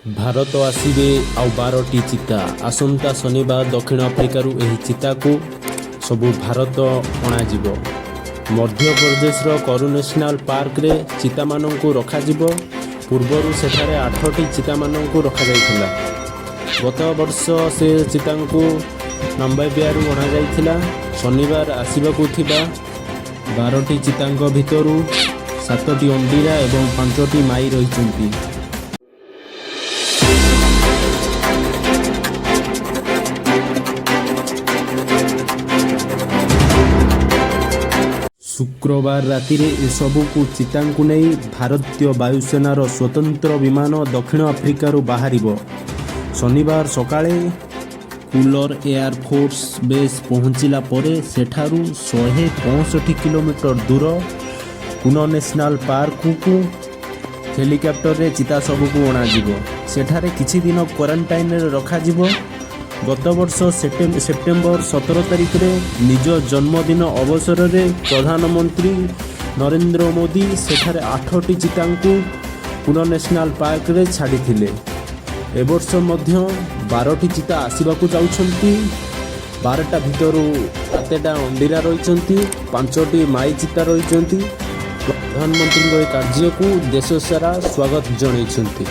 भारत आसवे आउ 12टी चिता आसंता शनिवार दक्षिण आफ्रिकार एही चिता को सबू भारत अणाजिब। मध्य प्रदेशर करू नेशनल पार्क रे चिता माननकु रखाजिब। पूर्वरु सेठारे 8टी चिता माननकु रखा जाइथिला। गत वर्ष से चितांकु नाम्बाबियारू अणा जाइथिला। शनिवार आसिबाकु थिबा 12टी चितांक भितरु 7टी अंडीरा एवं 5टी माई रहिचंती। शुक्रवार राति एसबू को चितांकु नहीं भारतीय वायुसेनार स्वतंत्र विमान दक्षिण आफ्रिकार बाहर। शनिवार सकाळे कूलर एयरफोर्स बेस पहुंचला परे सेठारू 165 किलोमीटर दूर कुनो नेशनल पार्क को हेलिकॉप्टर रे चिता सबू को अणाजिब। सेठारे किछि दिन क्वारंटाइन रे रखाजिब। गत वर्ष सेप्टेम्बर 17 तारिख रे निज जन्मदिन अवसर रे प्रधानमंत्री नरेंद्र मोदी सेठारे 8टी चितांकु पुनो नेशनल पार्क रे छाड़ी थिले। ए वर्ष मध्य 12टी चिता आसिबाकु जाउछंती। 12टा भितरु 7टा अंडीरा रहिचंती, 5टी माई चिता रहिचंती। प्रधानमंत्री को कार्य को देश सारा स्वागत जणाइछंती।